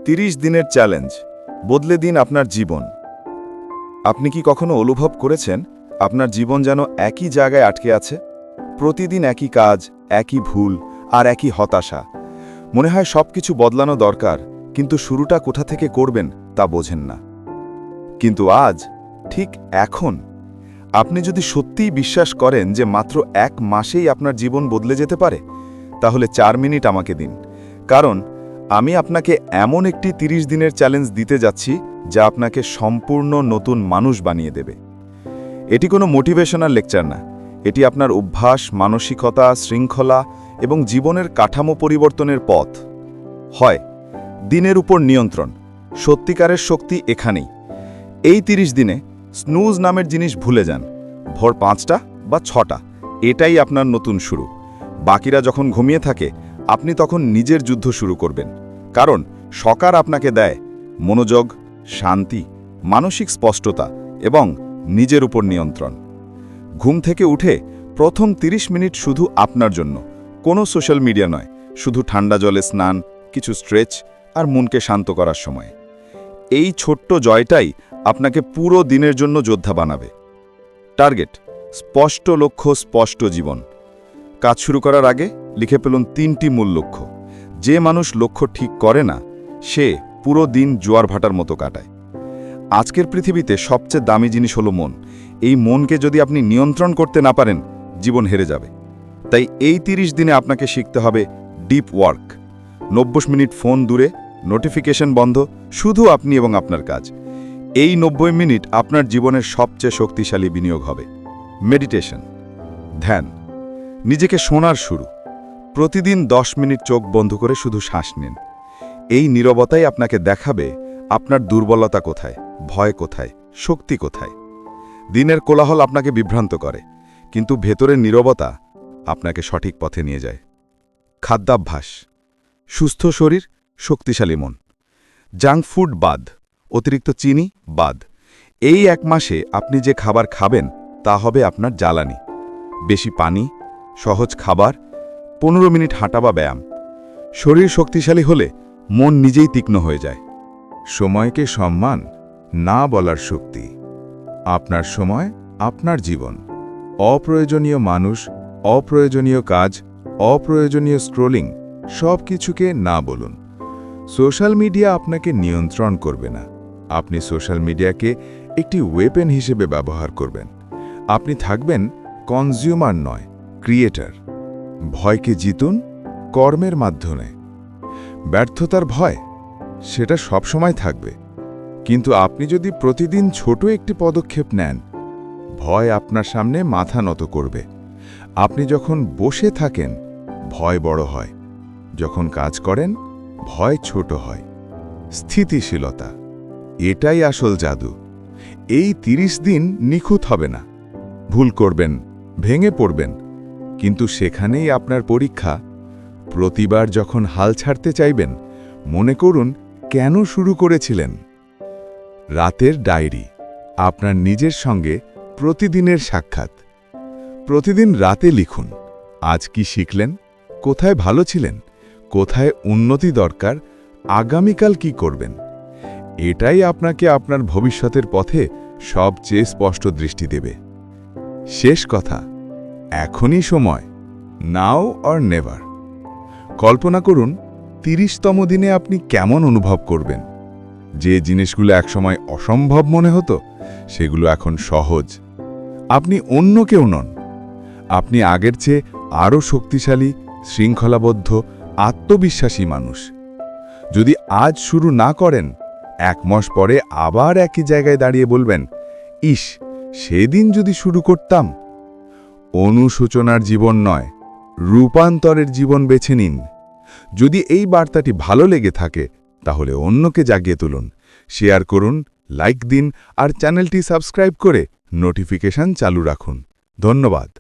30 দিনের চ্যালেঞ্জ বদলে দিন আপনার জীবন। আপনি কি কখনো অনুভব করেছেন আপনার জীবন যেন একই জায়গায় আটকে আছে? প্রতিদিন একই কাজ, একই ভুল আর একই হতাশা। মনে হয় সবকিছু বদলানো দরকার, কিন্তু শুরুটা কোথা থেকে করবেন তা বোঝেন না। কিন্তু আজ, ঠিক এখন, আপনি যদি সত্যিই বিশ্বাস করেন যে মাত্র 1 মাসেই আপনার জীবন বদলে যেতে পারে, তাহলে 4 মিনিট আমাকে দিন। কারণ আমি আপনাকে এমন একটি 30 দিনের চ্যালেঞ্জ দিতে যাচ্ছি যা আপনাকে সম্পূর্ণ নতুন মানুষ বানিয়ে দেবে। এটি কোনো মোটিভেশনাল লেকচার না, এটি আপনার অভ্যাস, মানসিকতা, শৃঙ্খলা এবং জীবনের কাঠামো পরিবর্তনের পথ। হয় দিনের উপর নিয়ন্ত্রণ। সত্যিকারের শক্তি এখানেই। এই 30 দিনে স্নুজ নামের জিনিস ভুলে যান। ভোর 5টা বা 6টা, এটাই আপনার নতুন শুরু। বাকিরা যখন ঘুমিয়ে থাকে, আপনি তখন নিজের যুদ্ধ শুরু করবেন। কারণ সকাল আপনাকে দেয় মনোযোগ, শান্তি, মানসিক স্পষ্টতা এবং নিজের উপর নিয়ন্ত্রণ। ঘুম থেকে উঠে প্রথম 30 মিনিট শুধু আপনার জন্য। কোনো সোশ্যাল মিডিয়া নয়, শুধু ঠান্ডা জলে স্নান, কিছু স্ট্রেচ আর মনকে শান্ত করার সময়। এই ছোট্ট জয়টাই আপনাকে পুরো দিনের জন্য যোদ্ধা বানাবে। টার্গেট: স্পষ্ট লক্ষ্য, স্পষ্ট জীবন। কাজ শুরু করার আগে লিখে ফেলুন 3টি মূল লক্ষ্য। যে মানুষ লক্ষ্য ঠিক করে না, সে পুরো দিন জোয়ার ভাটার মতো কাটায়। আজকের পৃথিবীতে সবচেয়ে দামি জিনিস হলো মন। এই মনকে যদি আপনি নিয়ন্ত্রণ করতে না পারেন, জীবন হেরে যাবে। তাই এই 30 দিনে আপনাকে শিখতে হবে ডিপ ওয়ার্ক। 90 মিনিট ফোন দূরে, নোটিফিকেশন বন্ধ, শুধু আপনি এবং আপনার কাজ। এই 90 মিনিট আপনার জীবনের সবচেয়ে শক্তিশালী বিনিয়োগ হবে। মেডিটেশন, ধ্যান, নিজেকে শোনার শুরু। প্রতিদিন 10 মিনিট চোখ বন্ধ করে শুধু শ্বাস নিন। এই নীরবতাই আপনাকে দেখাবে আপনার দুর্বলতা কোথায়, ভয় কোথায়, শক্তি কোথায়। দিনের কোলাহল আপনাকে বিভ্রান্ত করে, কিন্তু ভেতরের নীরবতা আপনাকে সঠিক পথে নিয়ে যায়। খাদ্যাভ্যাস: সুস্থ শরীর, শক্তিশালী মন। জাঙ্ক ফুড বাদ, অতিরিক্ত চিনি বাদ। এই 1 মাসে আপনি যে খাবার খাবেন তা হবে আপনার জ্বালানি। বেশি পানি, সহজ খাবার, 15 মিনিট হাঁটা বা ব্যায়াম। শরীর শক্তিশালী হলে মন নিজেই তীক্ষ্ণ হয়ে যায়। সময়কে সম্মান না বলার শক্তি। আপনার সময়, আপনার জীবন। অপ্রয়োজনীয় মানুষ, অপ্রয়োজনীয় কাজ, অপ্রয়োজনীয় স্ক্রোলিং, সব কিছুকে না বলুন। সোশ্যাল মিডিয়া আপনাকে নিয়ন্ত্রণ করবে না। আপনি সোশ্যাল মিডিয়াকে একটি ওয়েপেন হিসেবে ব্যবহার করবেন। আপনি থাকবেন কনজিউমার নয়, ক্রিয়েটর। ভয়কে জিতুন কর্মের মাধ্যমে। ব্যর্থতার ভয়, সেটা সবসময় থাকবে, কিন্তু আপনি যদি প্রতিদিন ছোট একটি পদক্ষেপ নেন, ভয় আপনার সামনে মাথা নত করবে। আপনি যখন বসে থাকেন, ভয় বড় হয়। যখন কাজ করেন, ভয় ছোট হয়। স্থিতিশীলতা, এটাই আসল জাদু। এই 30 দিন নিখুঁত হবে না। ভুল করবেন, ভেঙে পড়বেন, কিন্তু সেখানেই আপনার পরীক্ষা। প্রতিবার যখন হাল ছাড়তে চাইবেন, মনে করুন কেন শুরু করেছিলেন। রাতের ডায়েরি, আপনার নিজের সঙ্গে প্রতিদিনের সাক্ষাৎ। প্রতিদিন রাতে লিখুন, আজ কি শিখলেন, কোথায় ভালো ছিলেন, কোথায় উন্নতি দরকার, আগামীকাল কি করবেন। এটাই আপনাকে আপনার ভবিষ্যতের পথে সবচেয়ে স্পষ্ট দৃষ্টি দেবে। শেষ কথা, এখনই সময়, নাও অর নেভার। কল্পনা করুন 30তম দিনে আপনি কেমন অনুভব করবেন। যে জিনিসগুলো একসময় অসম্ভব মনে হতো, সেগুলো এখন সহজ। আপনি অন্য কেউ নন। আপনি আগের চেয়ে আরও শক্তিশালী, শৃঙ্খলাবদ্ধ, আত্মবিশ্বাসী মানুষ। যদি আজ শুরু না করেন, 1 মাস পরে আবার একই জায়গায় দাঁড়িয়ে বলবেন, ইস, সেদিন যদি শুরু করতাম। অনুশোচনার জীবন নয়, রূপান্তরের জীবন বেছে নিন। যদি এই বার্তাটি ভালো লেগে থাকে, তাহলে অন্যকে জাগিয়ে তুলুন, শেয়ার করুন, লাইক দিন আর চ্যানেলটি সাবস্ক্রাইব করে নোটিফিকেশন চালু রাখুন। ধন্যবাদ।